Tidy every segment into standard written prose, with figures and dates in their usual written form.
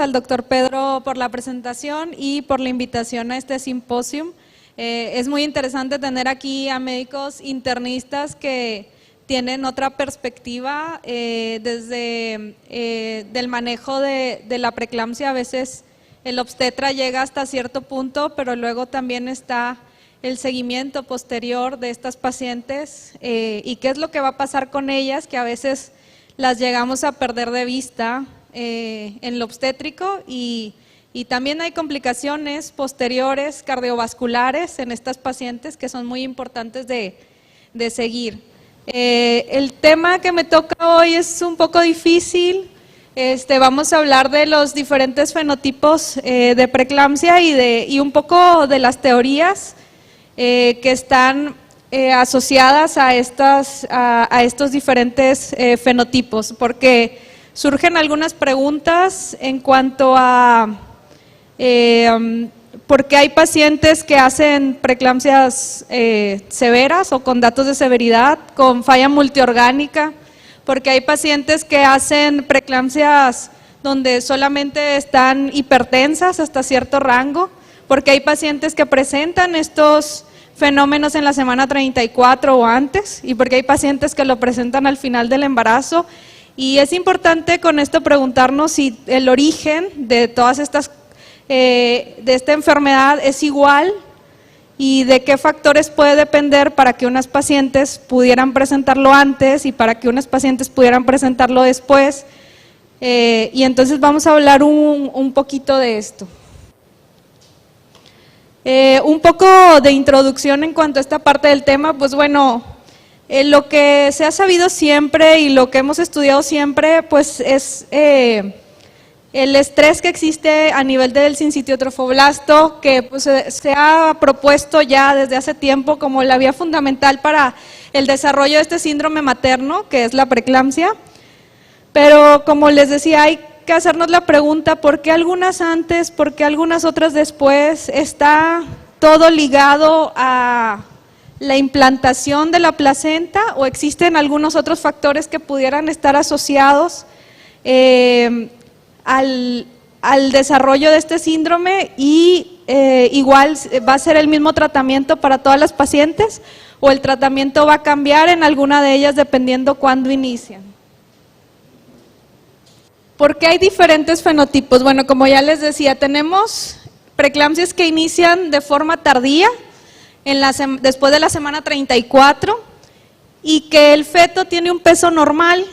al doctor Pedro por la presentación y por la invitación a este simposio. Es muy interesante tener aquí a médicos internistas que tienen otra perspectiva desde del manejo de la preeclampsia. A veces el obstetra llega hasta cierto punto, pero luego también está el seguimiento posterior de estas pacientes y qué es lo que va a pasar con ellas, que a veces las llegamos a perder de vista en lo obstétrico y también hay complicaciones posteriores cardiovasculares en estas pacientes que son muy importantes de seguir. El tema que me toca hoy es un poco difícil. Vamos a hablar de los diferentes fenotipos de preeclampsia y un poco de las teorías que están asociadas a estos diferentes fenotipos, porque surgen algunas preguntas en cuanto a por qué hay pacientes que hacen preeclampsias severas o con datos de severidad, con falla multiorgánica, porque hay pacientes que hacen preeclampsias donde solamente están hipertensas hasta cierto rango, porque hay pacientes que presentan estos fenómenos en la semana 34 o antes, y porque hay pacientes que lo presentan al final del embarazo. Y es importante con esto preguntarnos si el origen de todas estas, de esta enfermedad es igual y de qué factores puede depender para que unas pacientes pudieran presentarlo antes y para que unas pacientes pudieran presentarlo después. Y entonces vamos a hablar un poquito de esto. Un poco de introducción en cuanto a esta parte del tema, pues bueno, lo que se ha sabido siempre y lo que hemos estudiado siempre, pues es el estrés que existe a nivel del sincitio trofoblasto, que pues, se ha propuesto ya desde hace tiempo como la vía fundamental para el desarrollo de este síndrome materno, que es la preeclampsia. Pero como les decía, hay que hacernos la pregunta, ¿por qué algunas antes, por qué algunas otras después? ¿Está todo ligado a la implantación de la placenta o existen algunos otros factores que pudieran estar asociados al desarrollo de este síndrome y igual va a ser el mismo tratamiento para todas las pacientes o el tratamiento va a cambiar en alguna de ellas dependiendo cuándo inician? ¿Por qué hay diferentes fenotipos? Bueno, como ya les decía, tenemos preeclampsias que inician de forma tardía, después de la semana 34, y que el feto tiene un peso normal.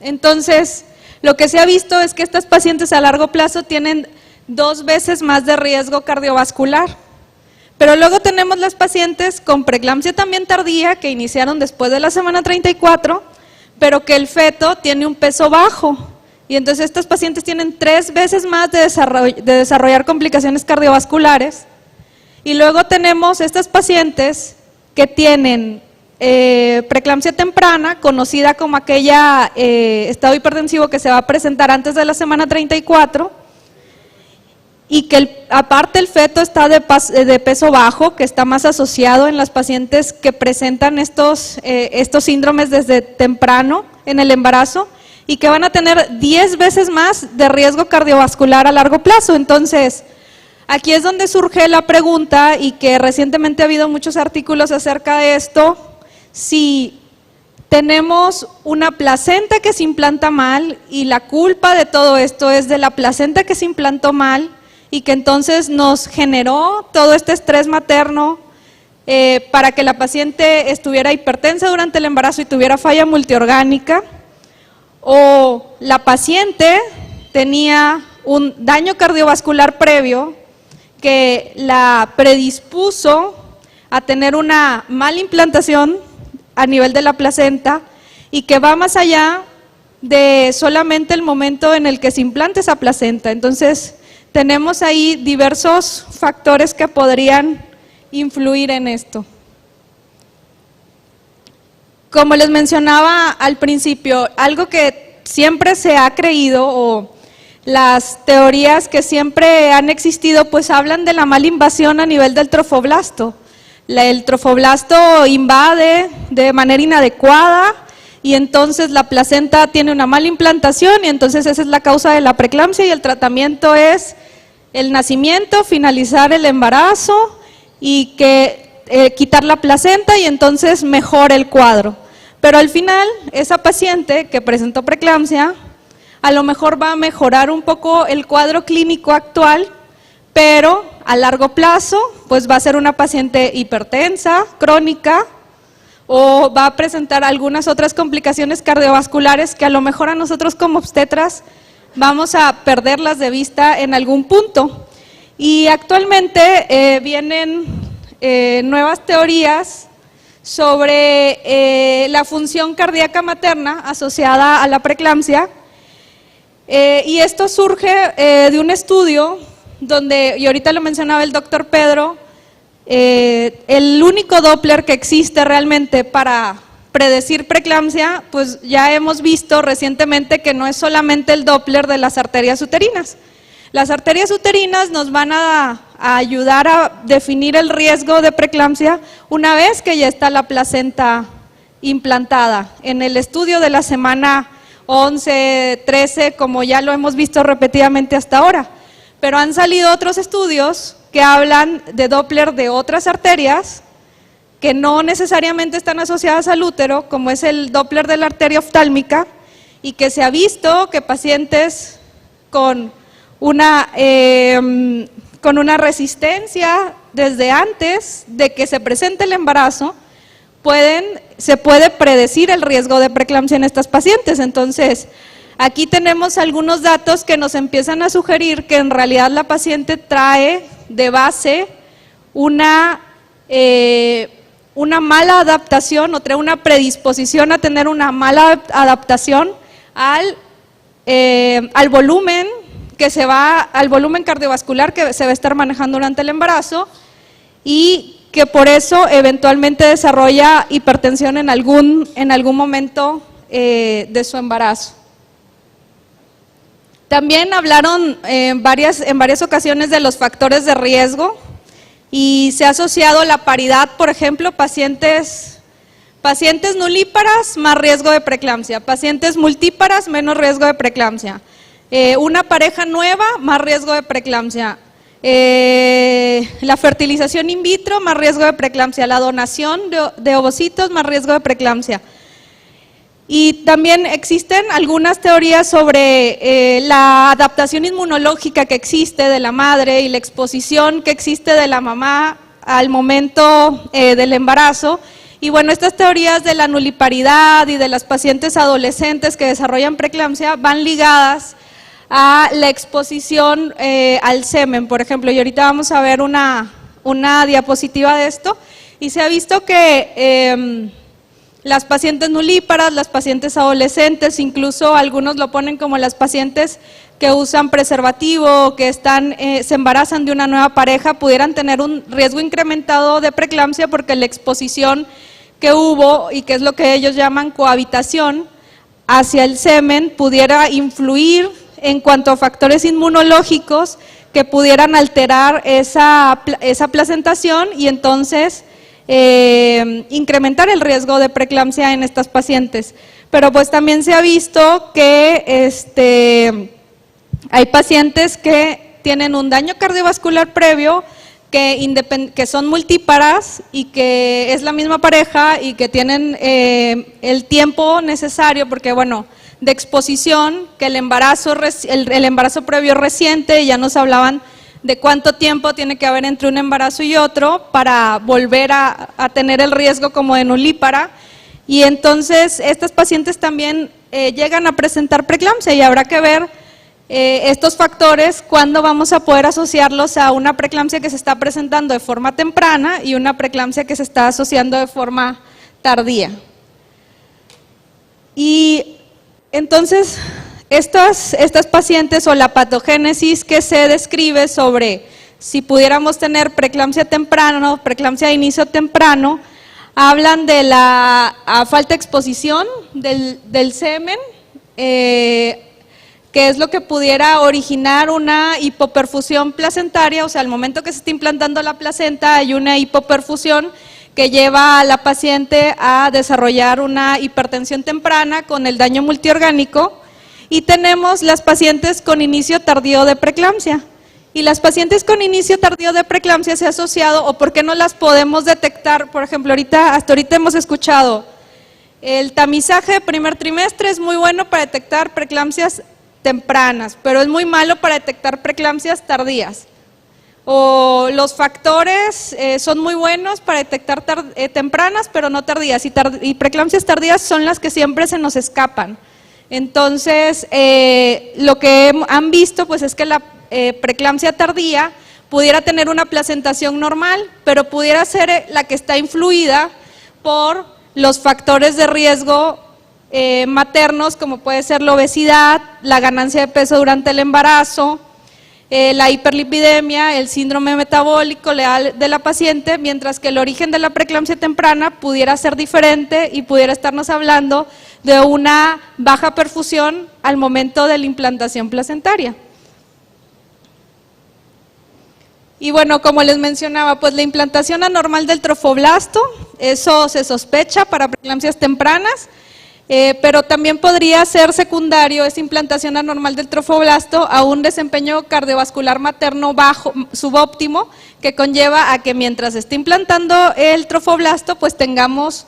Entonces, lo que se ha visto es que estas pacientes a largo plazo tienen 2 veces más de riesgo cardiovascular. Pero luego tenemos las pacientes con preeclampsia también tardía, que iniciaron después de la semana 34, pero que el feto tiene un peso bajo. Y entonces estas pacientes tienen 3 veces más de desarrollar complicaciones cardiovasculares. Y luego tenemos estas pacientes que tienen preeclampsia temprana, conocida como aquella estado hipertensivo que se va a presentar antes de la semana 34, y que aparte el feto está de peso bajo, que está más asociado en las pacientes que presentan estos síndromes desde temprano en el embarazo, y que van a tener 10 veces más de riesgo cardiovascular a largo plazo. Entonces, aquí es donde surge la pregunta, y que recientemente ha habido muchos artículos acerca de esto: si tenemos una placenta que se implanta mal y la culpa de todo esto es de la placenta que se implantó mal y que entonces nos generó todo este estrés materno para que la paciente estuviera hipertensa durante el embarazo y tuviera falla multiorgánica, o la paciente tenía un daño cardiovascular previo que la predispuso a tener una mala implantación a nivel de la placenta y que va más allá de solamente el momento en el que se implanta esa placenta. Entonces, tenemos ahí diversos factores que podrían influir en esto. Como les mencionaba al principio, algo que siempre se ha creído, o las teorías que siempre han existido, pues hablan de la mala invasión a nivel del trofoblasto. El trofoblasto invade de manera inadecuada y entonces la placenta tiene una mala implantación y entonces esa es la causa de la preeclampsia y el tratamiento es el nacimiento, finalizar el embarazo y quitar la placenta y entonces mejora el cuadro. Pero al final, esa paciente que presentó preeclampsia, a lo mejor va a mejorar un poco el cuadro clínico actual, pero a largo plazo, pues va a ser una paciente hipertensa, crónica, o va a presentar algunas otras complicaciones cardiovasculares que a lo mejor a nosotros como obstetras vamos a perderlas de vista en algún punto. Y actualmente vienen nuevas teorías sobre la función cardíaca materna asociada a la preeclampsia, y esto surge de un estudio donde, y ahorita lo mencionaba el doctor Pedro, el único Doppler que existe realmente para predecir preeclampsia, pues ya hemos visto recientemente que no es solamente el Doppler de las arterias uterinas. Las arterias uterinas nos van a ayudar a definir el riesgo de preeclampsia una vez que ya está la placenta implantada. En el estudio de la semana 11, 13, como ya lo hemos visto repetidamente hasta ahora. Pero han salido otros estudios que hablan de Doppler de otras arterias que no necesariamente están asociadas al útero, como es el Doppler de la arteria oftálmica, y que se ha visto que pacientes con una resistencia desde antes de que se presente el embarazo, se puede predecir el riesgo de preeclampsia en estas pacientes. Entonces, aquí tenemos algunos datos que nos empiezan a sugerir que en realidad la paciente trae de base una mala adaptación o trae una predisposición a tener una mala adaptación al volumen al volumen cardiovascular que se va a estar manejando durante el embarazo y que por eso eventualmente desarrolla hipertensión en algún momento de su embarazo. También hablaron en varias ocasiones de los factores de riesgo y se ha asociado la paridad, por ejemplo, pacientes nulíparas más riesgo de preeclampsia, pacientes multíparas menos riesgo de preeclampsia, una pareja nueva más riesgo de preeclampsia, la fertilización in vitro más riesgo de preeclampsia, la donación de ovocitos más riesgo de preeclampsia. Y también existen algunas teorías sobre la adaptación inmunológica que existe de la madre y la exposición que existe de la mamá al momento del embarazo. Y bueno, estas teorías de la nuliparidad y de las pacientes adolescentes que desarrollan preeclampsia van ligadas a la exposición al semen, por ejemplo, y ahorita vamos a ver una diapositiva de esto, y se ha visto que las pacientes nulíparas, las pacientes adolescentes, incluso algunos lo ponen como las pacientes que usan preservativo, que se embarazan de una nueva pareja, pudieran tener un riesgo incrementado de preeclampsia porque la exposición que hubo, y que es lo que ellos llaman cohabitación, hacia el semen pudiera influir en cuanto a factores inmunológicos que pudieran alterar esa placentación y entonces incrementar el riesgo de preeclampsia en estas pacientes. Pero pues también se ha visto que hay pacientes que tienen un daño cardiovascular previo, que son multíparas y que es la misma pareja y que tienen el tiempo necesario, porque bueno, de exposición, que el embarazo previo reciente, ya nos hablaban de cuánto tiempo tiene que haber entre un embarazo y otro para volver a tener el riesgo como de nulípara, y entonces estas pacientes también llegan a presentar preeclampsia y habrá que ver estos factores cuándo vamos a poder asociarlos a una preeclampsia que se está presentando de forma temprana y una preeclampsia que se está asociando de forma tardía. Y entonces, estas pacientes o la patogénesis que se describe sobre si pudiéramos tener preeclampsia temprana o preeclampsia de inicio temprano, hablan de la falta de exposición del semen, que es lo que pudiera originar una hipoperfusión placentaria, o sea, al momento que se está implantando la placenta hay una hipoperfusión que lleva a la paciente a desarrollar una hipertensión temprana con el daño multiorgánico. Y tenemos las pacientes con inicio tardío de preeclampsia. Y las pacientes con inicio tardío de preeclampsia se ha asociado, o por qué no las podemos detectar, por ejemplo, hasta ahorita hemos escuchado, el tamizaje de primer trimestre es muy bueno para detectar preeclampsias tempranas, pero es muy malo para detectar preeclampsias tardías. O los factores son muy buenos para detectar tempranas, pero no tardías, y preeclampsias tardías son las que siempre se nos escapan. Entonces, lo que han visto pues es que la preeclampsia tardía pudiera tener una placentación normal, pero pudiera ser la que está influida por los factores de riesgo maternos, como puede ser la obesidad, la ganancia de peso durante el embarazo, la hiperlipidemia, el síndrome metabólico de la paciente, mientras que el origen de la preeclampsia temprana pudiera ser diferente y pudiera estarnos hablando de una baja perfusión al momento de la implantación placentaria. Y bueno, como les mencionaba, pues la implantación anormal del trofoblasto, eso se sospecha para preeclampsias tempranas, pero también podría ser secundario esa implantación anormal del trofoblasto a un desempeño cardiovascular materno bajo, subóptimo, que conlleva a que mientras esté implantando el trofoblasto, pues tengamos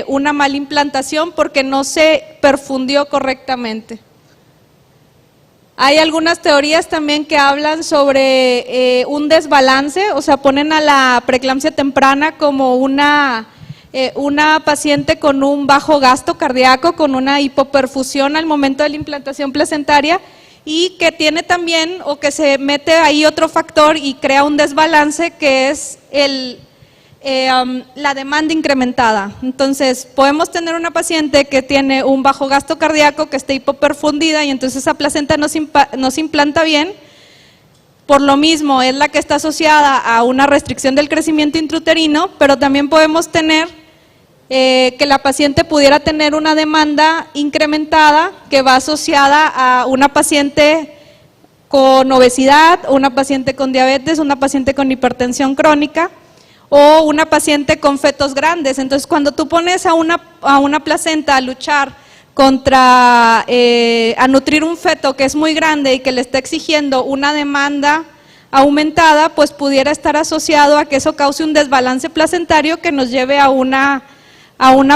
una mala implantación porque no se perfundió correctamente. Hay algunas teorías también que hablan sobre un desbalance, o sea, ponen a la preeclampsia temprana como una paciente con un bajo gasto cardíaco, con una hipoperfusión al momento de la implantación placentaria, y que tiene también, o que se mete ahí otro factor y crea un desbalance que es la demanda incrementada. Entonces, podemos tener una paciente que tiene un bajo gasto cardíaco, que está hipoperfundida, y entonces esa placenta no se implanta bien. Por lo mismo, es la que está asociada a una restricción del crecimiento intrauterino, pero también podemos tener que la paciente pudiera tener una demanda incrementada que va asociada a una paciente con obesidad, una paciente con diabetes, una paciente con hipertensión crónica, o una paciente con fetos grandes. Entonces, cuando tú pones a una placenta a luchar contra, a nutrir un feto que es muy grande y que le está exigiendo una demanda aumentada, pues pudiera estar asociado a que eso cause un desbalance placentario que nos lleve a una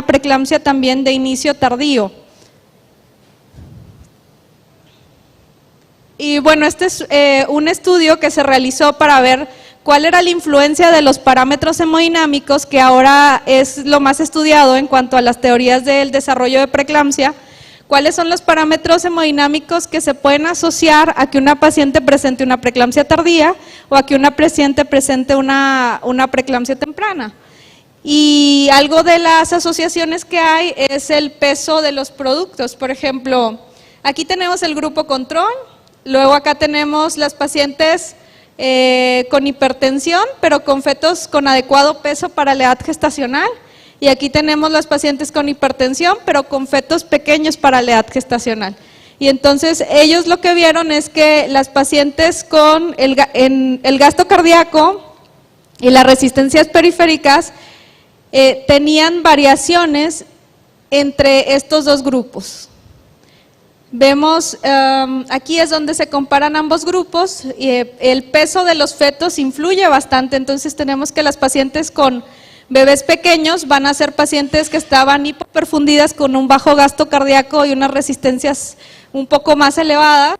preeclampsia también de inicio tardío. Y bueno, este es un estudio que se realizó para ver cuál era la influencia de los parámetros hemodinámicos, que ahora es lo más estudiado en cuanto a las teorías del desarrollo de preeclampsia. ¿Cuáles son los parámetros hemodinámicos que se pueden asociar a que una paciente presente una preeclampsia tardía o a que una paciente presente una preeclampsia temprana? Y algo de las asociaciones que hay es el peso de los productos. Por ejemplo, aquí tenemos el grupo control, luego acá tenemos las pacientes con hipertensión, pero con fetos con adecuado peso para la edad gestacional, y aquí tenemos las pacientes con hipertensión, pero con fetos pequeños para la edad gestacional. Y entonces ellos lo que vieron es que las pacientes con el gasto cardíaco y las resistencias periféricas tenían variaciones entre estos dos grupos. Vemos, aquí es donde se comparan ambos grupos, y el peso de los fetos influye bastante. Entonces tenemos que las pacientes con bebés pequeños van a ser pacientes que estaban hipoperfundidas con un bajo gasto cardíaco y unas resistencias un poco más elevadas,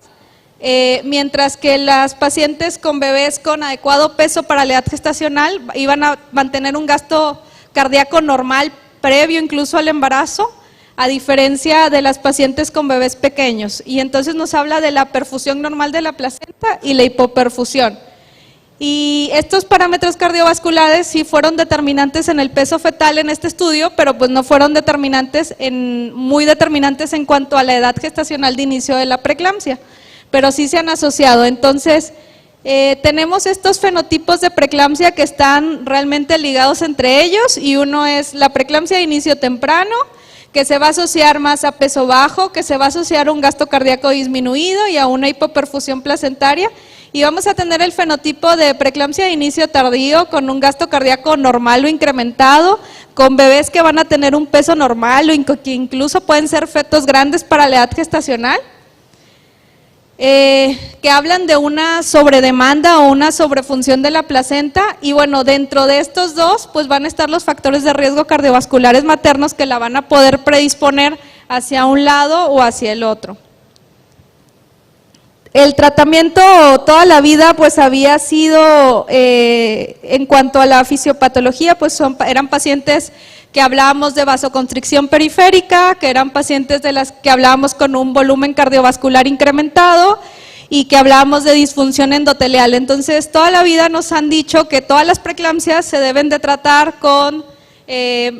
mientras que las pacientes con bebés con adecuado peso para la edad gestacional iban a mantener un gasto cardíaco normal previo incluso al embarazo, a diferencia de las pacientes con bebés pequeños. Y entonces nos habla de la perfusión normal de la placenta y la hipoperfusión. Y estos parámetros cardiovasculares sí fueron determinantes en el peso fetal en este estudio, pero pues no fueron determinantes muy determinantes en cuanto a la edad gestacional de inicio de la preeclampsia, pero sí se han asociado. Entonces, tenemos estos fenotipos de preeclampsia que están realmente ligados entre ellos, y uno es la preeclampsia de inicio temprano, que se va a asociar más a peso bajo, que se va a asociar a un gasto cardíaco disminuido y a una hipoperfusión placentaria. Y vamos a tener el fenotipo de preeclampsia de inicio tardío con un gasto cardíaco normal o incrementado, con bebés que van a tener un peso normal o que incluso pueden ser fetos grandes para la edad gestacional, que hablan de una sobredemanda o una sobrefunción de la placenta. Y bueno, dentro de estos dos pues van a estar los factores de riesgo cardiovasculares maternos que la van a poder predisponer hacia un lado o hacia el otro. El tratamiento toda la vida pues había sido, en cuanto a la fisiopatología, pues eran pacientes que hablábamos de vasoconstricción periférica, que eran pacientes de las que hablábamos con un volumen cardiovascular incrementado y que hablábamos de disfunción endotelial. Entonces toda la vida nos han dicho que todas las preeclampsias se deben de tratar con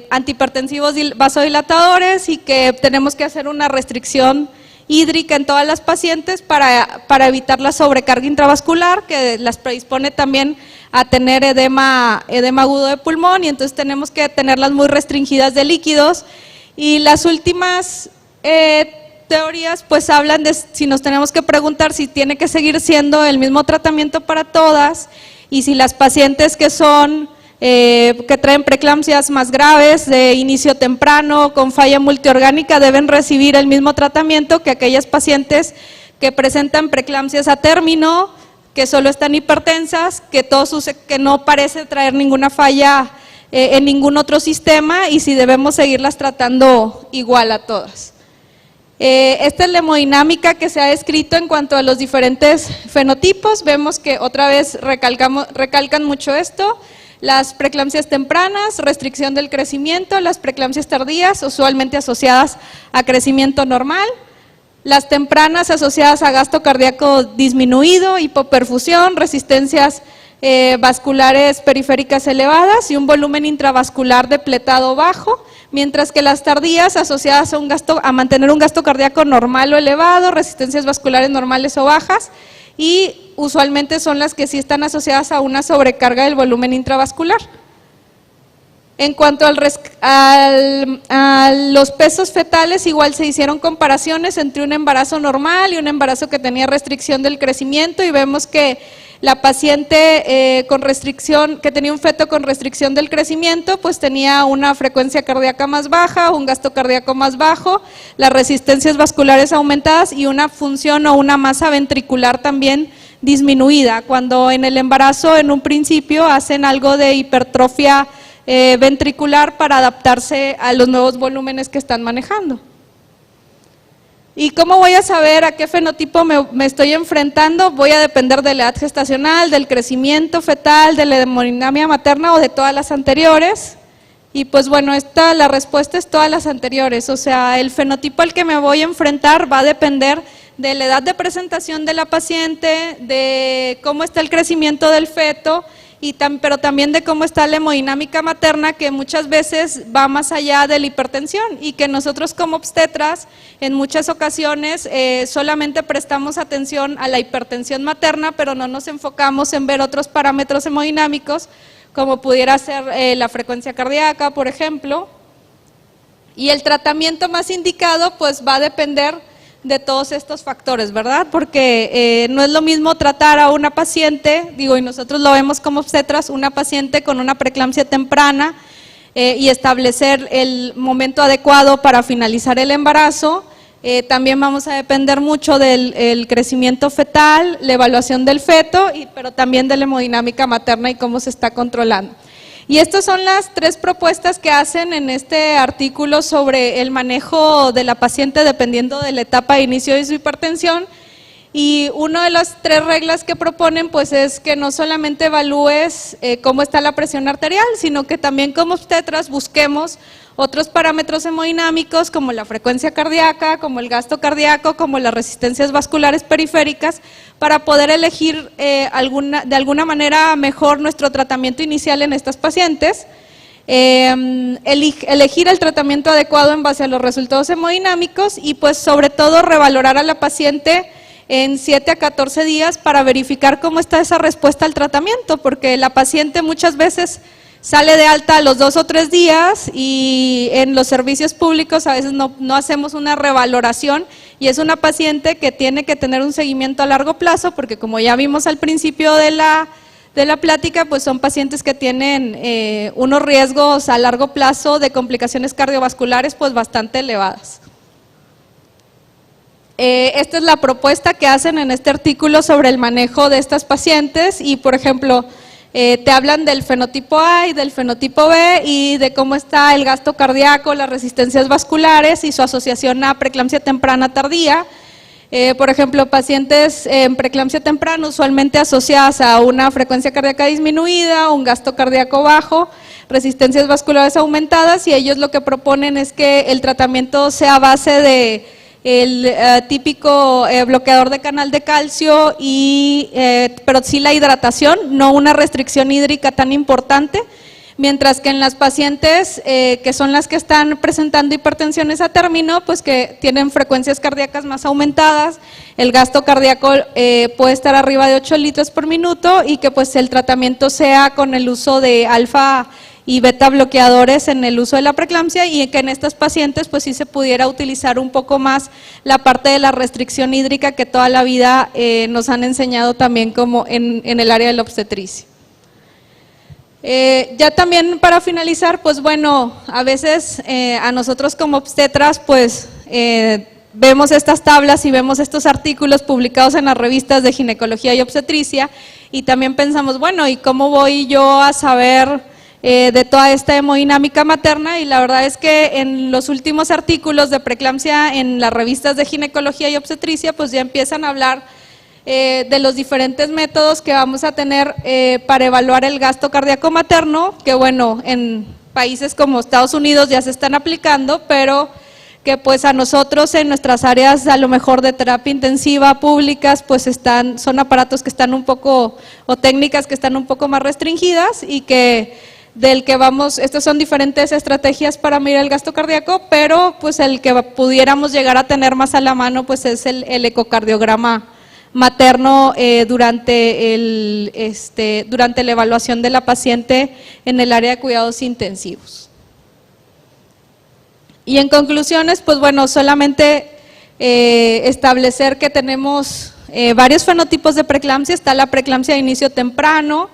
antihipertensivos vasodilatadores y que tenemos que hacer una restricción hídrica en todas las pacientes para evitar la sobrecarga intravascular que las predispone también a tener edema agudo de pulmón, y entonces tenemos que tenerlas muy restringidas de líquidos. Y las últimas teorías pues hablan de si nos tenemos que preguntar si tiene que seguir siendo el mismo tratamiento para todas, y si las pacientes que son que traen preeclampsias más graves de inicio temprano con falla multiorgánica deben recibir el mismo tratamiento que aquellas pacientes que presentan preeclampsias a término, que solo están hipertensas, que no parece traer ninguna falla en ningún otro sistema, y si debemos seguirlas tratando igual a todas. Esta es la hemodinámica que se ha descrito en cuanto a los diferentes fenotipos. Vemos que otra vez recalcan mucho esto. Las preeclampsias tempranas, restricción del crecimiento; las preeclampsias tardías, usualmente asociadas a crecimiento normal; las tempranas asociadas a gasto cardíaco disminuido, hipoperfusión, resistencias vasculares periféricas elevadas y un volumen intravascular depletado bajo; mientras que las tardías asociadas a mantener un gasto cardíaco normal o elevado, resistencias vasculares normales o bajas, y usualmente son las que sí están asociadas a una sobrecarga del volumen intravascular. En cuanto a los pesos fetales, igual se hicieron comparaciones entre un embarazo normal y un embarazo que tenía restricción del crecimiento, y vemos que la paciente que tenía un feto con restricción del crecimiento pues tenía una frecuencia cardíaca más baja, un gasto cardíaco más bajo, las resistencias vasculares aumentadas y una función o una masa ventricular también disminuida, cuando en el embarazo en un principio hacen algo de hipertrofia ventricular para adaptarse a los nuevos volúmenes que están manejando. ¿Y cómo voy a saber a qué fenotipo me estoy enfrentando? Voy a depender de la edad gestacional, del crecimiento fetal, de la hemodinamia materna o de todas las anteriores. Y pues bueno, la respuesta es todas las anteriores. O sea, el fenotipo al que me voy a enfrentar va a depender de la edad de presentación de la paciente, de cómo está el crecimiento del feto, pero también de cómo está la hemodinámica materna, que muchas veces va más allá de la hipertensión, y que nosotros como obstetras en muchas ocasiones solamente prestamos atención a la hipertensión materna, pero no nos enfocamos en ver otros parámetros hemodinámicos como pudiera ser la frecuencia cardíaca, por ejemplo. Y el tratamiento más indicado pues va a depender de todos estos factores, ¿verdad? Porque no es lo mismo tratar a una paciente, y nosotros lo vemos como obstetras, una paciente con una preeclampsia temprana y establecer el momento adecuado para finalizar el embarazo. También vamos a depender mucho del crecimiento fetal, la evaluación del feto, pero también de la hemodinámica materna y cómo se está controlando. Y estas son las 3 propuestas que hacen en este artículo sobre el manejo de la paciente dependiendo de la etapa de inicio de su hipertensión. Y una de las 3 reglas que proponen pues es que no solamente evalúes cómo está la presión arterial, sino que también como obstetras busquemos otros parámetros hemodinámicos como la frecuencia cardíaca, como el gasto cardíaco, como las resistencias vasculares periféricas, para poder elegir de alguna manera mejor nuestro tratamiento inicial en estas pacientes. Elegir el tratamiento adecuado en base a los resultados hemodinámicos y pues sobre todo revalorar a la paciente en 7 a 14 días para verificar cómo está esa respuesta al tratamiento, porque la paciente muchas veces sale de alta a los 2 o 3 días y en los servicios públicos a veces no hacemos una revaloración y es una paciente que tiene que tener un seguimiento a largo plazo porque como ya vimos al principio de la plática, pues son pacientes que tienen unos riesgos a largo plazo de complicaciones cardiovasculares pues bastante elevadas. Esta es la propuesta que hacen en este artículo sobre el manejo de estas pacientes y por ejemplo te hablan del fenotipo A y del fenotipo B y de cómo está el gasto cardíaco, las resistencias vasculares y su asociación a preeclampsia temprana tardía. Por ejemplo, pacientes en preeclampsia temprana usualmente asociadas a una frecuencia cardíaca disminuida, un gasto cardíaco bajo, resistencias vasculares aumentadas y ellos lo que proponen es que el tratamiento sea a base de el típico bloqueador de canal de calcio pero sí la hidratación, no una restricción hídrica tan importante, mientras que en las pacientes que son las que están presentando hipertensiones a término, pues que tienen frecuencias cardíacas más aumentadas, el gasto cardíaco puede estar arriba de 8 litros por minuto y que pues el tratamiento sea con el uso de alfa y beta bloqueadores en el uso de la preeclampsia y que en estas pacientes pues sí se pudiera utilizar un poco más la parte de la restricción hídrica que toda la vida nos han enseñado también como en el área de la obstetricia. Ya también para finalizar, pues bueno, a veces a nosotros como obstetras pues vemos estas tablas y vemos estos artículos publicados en las revistas de ginecología y obstetricia y también pensamos, bueno, ¿y cómo voy yo a saber de toda esta hemodinámica materna? Y la verdad es que en los últimos artículos de preeclampsia en las revistas de ginecología y obstetricia pues ya empiezan a hablar de los diferentes métodos que vamos a tener para evaluar el gasto cardíaco materno, que bueno, en países como Estados Unidos ya se están aplicando, pero que pues a nosotros en nuestras áreas a lo mejor de terapia intensiva públicas pues son aparatos que están un poco, o técnicas que están un poco más restringidas y que estas son diferentes estrategias para medir el gasto cardíaco, pero pues el que pudiéramos llegar a tener más a la mano pues es el ecocardiograma materno durante la evaluación de la paciente en el área de cuidados intensivos. Y en conclusiones, pues bueno, solamente establecer que tenemos varios fenotipos de preeclampsia. Está la preeclampsia de inicio temprano,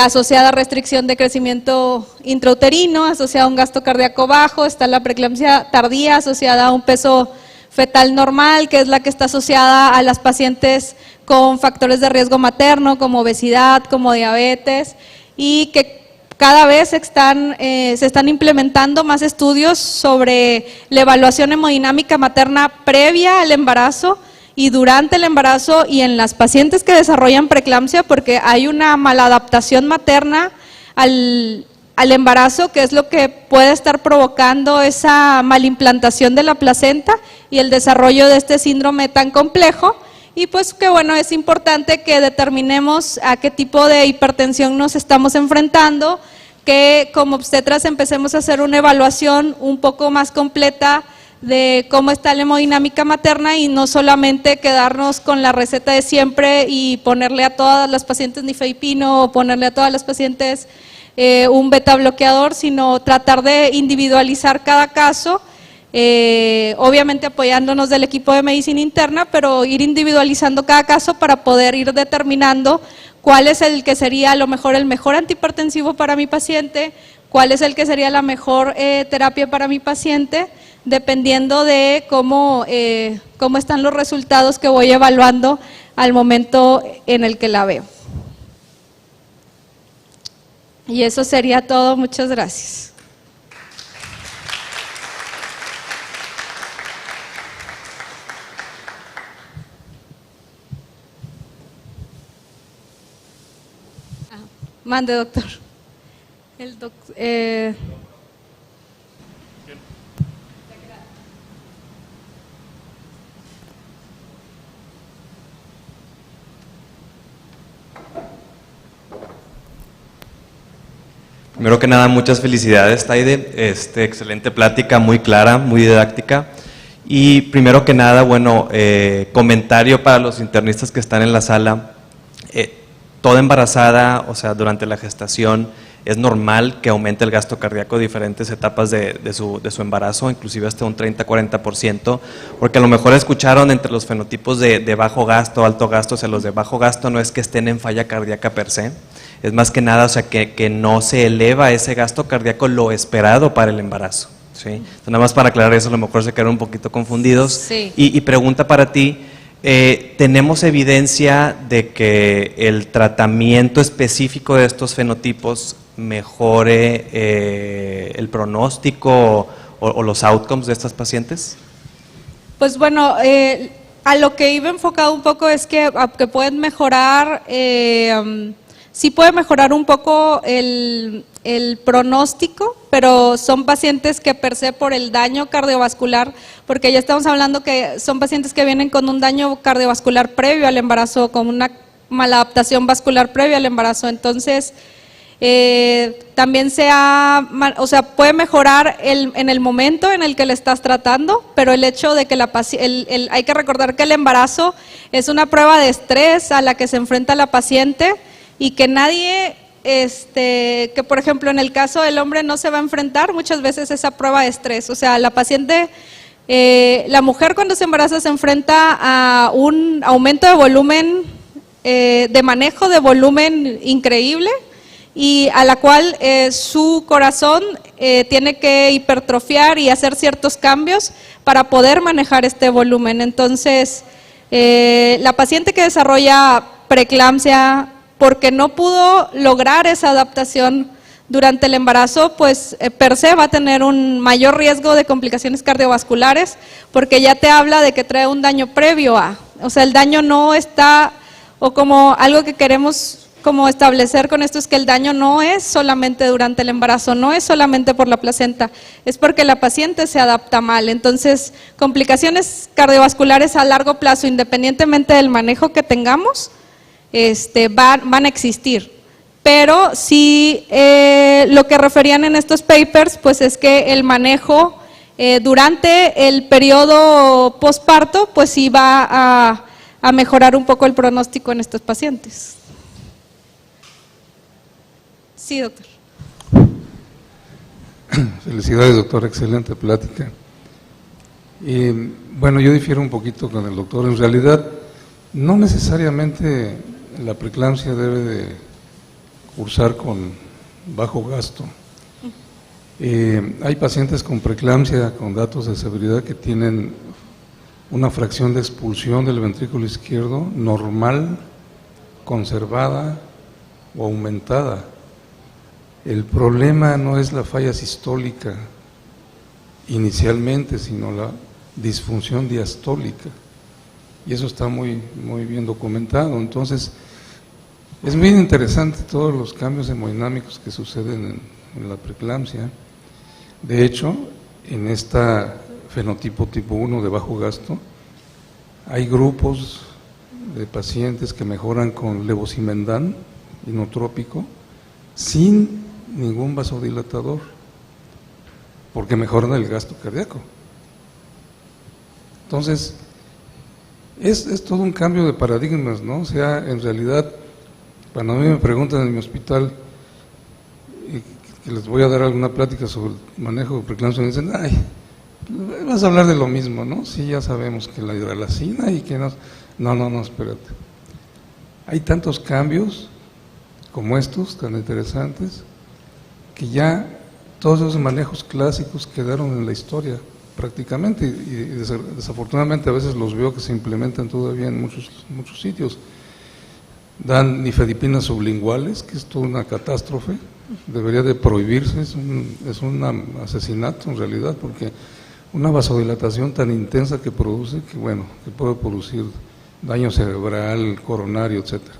asociada a restricción de crecimiento intrauterino, asociada a un gasto cardíaco bajo. Está la preeclampsia tardía, asociada a un peso fetal normal, que es la que está asociada a las pacientes con factores de riesgo materno, como obesidad, como diabetes, y que cada vez se están implementando más estudios sobre la evaluación hemodinámica materna previa al embarazo y durante el embarazo y en las pacientes que desarrollan preeclampsia, porque hay una maladaptación materna al embarazo, que es lo que puede estar provocando esa malimplantación de la placenta y el desarrollo de este síndrome tan complejo. Y pues que bueno, es importante que determinemos a qué tipo de hipertensión nos estamos enfrentando, que como obstetras empecemos a hacer una evaluación un poco más completa de cómo está la hemodinámica materna y no solamente quedarnos con la receta de siempre y ponerle a todas las pacientes nifedipino o ponerle a todas las pacientes un beta bloqueador, sino tratar de individualizar cada caso, obviamente apoyándonos del equipo de medicina interna, pero ir individualizando cada caso para poder ir determinando cuál es el que sería a lo mejor el mejor antihipertensivo para mi paciente, cuál es el que sería la mejor terapia para mi paciente, dependiendo de cómo están los resultados que voy evaluando al momento en el que la veo. Y eso sería todo, muchas gracias. Mande, doctor. Primero que nada, muchas felicidades, Taide, excelente plática, muy clara, muy didáctica. Y primero que nada, bueno, comentario para los internistas que están en la sala. Toda embarazada, o sea, durante la gestación, es normal que aumente el gasto cardíaco en diferentes etapas de su embarazo, inclusive hasta un 30-40%, porque a lo mejor escucharon entre los fenotipos de bajo gasto, alto gasto. O sea, los de bajo gasto no es que estén en falla cardíaca per se, es más que nada, o sea, que no se eleva ese gasto cardíaco lo esperado para el embarazo, ¿sí? Entonces, nada más para aclarar eso, a lo mejor se quedaron un poquito confundidos. Sí. Y pregunta para ti, ¿tenemos evidencia de que el tratamiento específico de estos fenotipos mejore el pronóstico o los outcomes de estas pacientes? Pues bueno, a lo que iba enfocado un poco es que pueden mejorar, sí puede mejorar un poco el pronóstico, pero son pacientes que per se por el daño cardiovascular, porque ya estamos hablando que son pacientes que vienen con un daño cardiovascular previo al embarazo, con una maladaptación vascular previa al embarazo. Entonces, también puede mejorar en el momento en el que le estás tratando, pero el hecho de que hay que recordar que el embarazo es una prueba de estrés a la que se enfrenta la paciente y que nadie, que por ejemplo en el caso del hombre no se va a enfrentar muchas veces esa prueba de estrés. O sea, la paciente, la mujer cuando se embaraza se enfrenta a un aumento de volumen, de manejo de volumen increíble, y a la cual su corazón tiene que hipertrofiar y hacer ciertos cambios para poder manejar este volumen. Entonces, la paciente que desarrolla preeclampsia porque no pudo lograr esa adaptación durante el embarazo, pues per se va a tener un mayor riesgo de complicaciones cardiovasculares, porque ya te habla de que trae un daño previo a, o sea, el daño no está, o como algo que queremos como establecer con esto es que el daño no es solamente durante el embarazo, no es solamente por la placenta, es porque la paciente se adapta mal. Entonces, complicaciones cardiovasculares a largo plazo, independientemente del manejo que tengamos, van a existir. Pero sí, lo que referían en estos papers, pues es que el manejo durante el periodo posparto, pues sí va a mejorar un poco el pronóstico en estos pacientes. Sí, doctor. Felicidades, doctor, excelente plática. Y bueno, yo difiero un poquito con el doctor. En realidad, no necesariamente la preeclampsia debe de cursar con bajo gasto. Hay pacientes con preeclampsia con datos de severidad que tienen una fracción de expulsión del ventrículo izquierdo normal, conservada o aumentada. El problema no es la falla sistólica inicialmente, sino la disfunción diastólica, y eso está muy bien documentado. Entonces, es muy interesante todos los cambios hemodinámicos que suceden en la preeclampsia. De hecho, en esta fenotipo tipo 1 de bajo gasto, hay grupos de pacientes que mejoran con levosimendan inotrópico sin ningún vasodilatador, porque mejoran el gasto cardíaco. Entonces, es todo un cambio de paradigmas, ¿no? O sea, en realidad, cuando a mí me preguntan en mi hospital que les voy a dar alguna plática sobre el manejo de preeclampsia, me dicen, ay, vas a hablar de lo mismo, ¿no? Sí, ya sabemos que la hidralacina y que no, espérate. Hay tantos cambios como estos, tan interesantes, que ya todos esos manejos clásicos quedaron en la historia prácticamente, y desafortunadamente a veces los veo que se implementan todavía en muchos sitios. Dan nifedipinas sublinguales, que es toda una catástrofe, debería de prohibirse, es un asesinato en realidad, porque una vasodilatación tan intensa que produce, que puede producir daño cerebral, coronario, etcétera.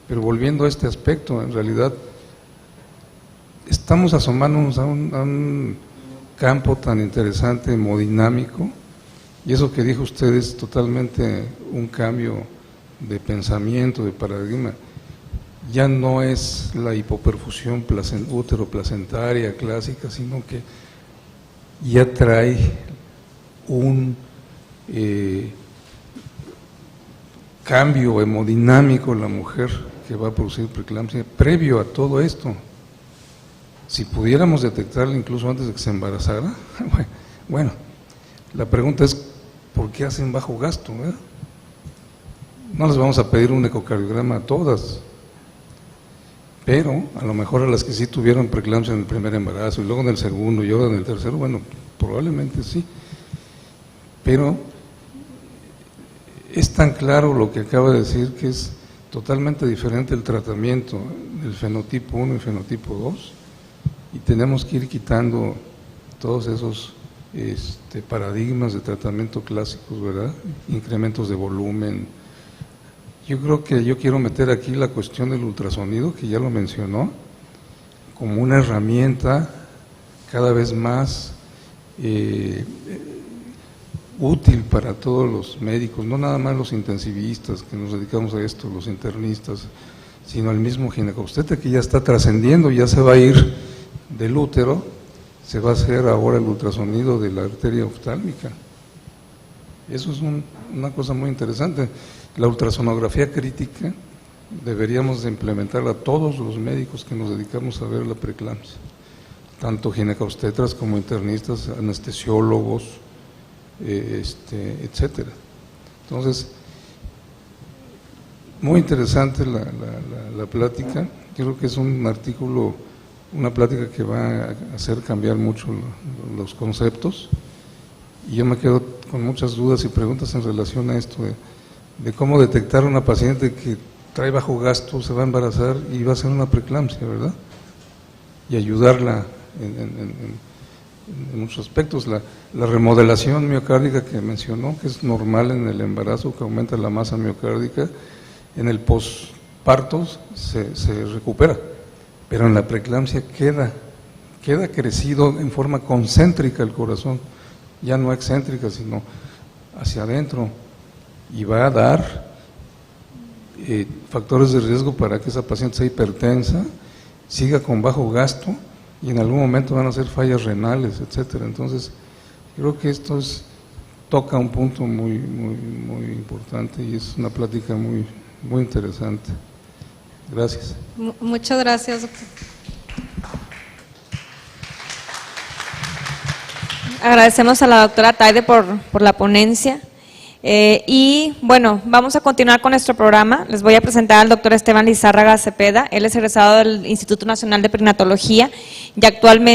Pero volviendo a este aspecto, en realidad estamos asomándonos a un campo tan interesante, hemodinámico, y eso que dijo usted es totalmente un cambio de pensamiento, de paradigma. Ya no es la hipoperfusión útero-placentaria clásica, sino que ya trae un cambio hemodinámico en la mujer que va a producir preeclampsia previo a todo esto. si pudiéramos detectarla incluso antes de que se embarazara, bueno, la pregunta es, ¿por qué hacen bajo gasto? ¿Verdad? No les vamos a pedir un ecocardiograma a todas, pero a lo mejor a las que sí tuvieron preeclampsia en el primer embarazo y luego en el segundo y ahora en el tercero, bueno, probablemente sí, pero es tan claro lo que acaba de decir que es totalmente diferente el tratamiento del fenotipo 1 y fenotipo 2 y tenemos que ir quitando todos esos paradigmas de tratamiento clásicos, ¿verdad? Incrementos de volumen. Yo creo que yo quiero meter aquí la cuestión del ultrasonido, que ya lo mencionó, como una herramienta cada vez más útil para todos los médicos, no nada más los intensivistas que nos dedicamos a esto, los internistas, sino el mismo ginecobstetra que ya está trascendiendo, ya se va a ir del útero, se va a hacer ahora el ultrasonido de la arteria oftálmica. Eso es una cosa muy interesante. La ultrasonografía crítica deberíamos de implementarla todos los médicos que nos dedicamos a ver la preeclampsia, tanto ginecobstetras como internistas, anestesiólogos, etcétera. Entonces, muy interesante la plática. Yo creo que es un artículo, una plática que va a hacer cambiar mucho los conceptos, y yo me quedo con muchas dudas y preguntas en relación a esto de cómo detectar a una paciente que trae bajo gasto, se va a embarazar y va a hacer una preeclampsia, ¿verdad? Y ayudarla en muchos aspectos. La remodelación miocárdica que mencionó, que es normal en el embarazo, que aumenta la masa miocárdica, en el posparto se recupera, pero en la preeclampsia queda crecido en forma concéntrica el corazón, ya no excéntrica, sino hacia adentro, y va a dar factores de riesgo para que esa paciente sea hipertensa, siga con bajo gasto, y en algún momento van a hacer fallas renales, etcétera. Entonces, creo que esto toca un punto muy importante y es una plática muy interesante. Gracias. Muchas gracias, doctor. Agradecemos a la doctora Taide por la ponencia. Y bueno, vamos a continuar con nuestro programa. Les voy a presentar al doctor Esteban Lizárraga Cepeda. Él es egresado del Instituto Nacional de Perinatología y actualmente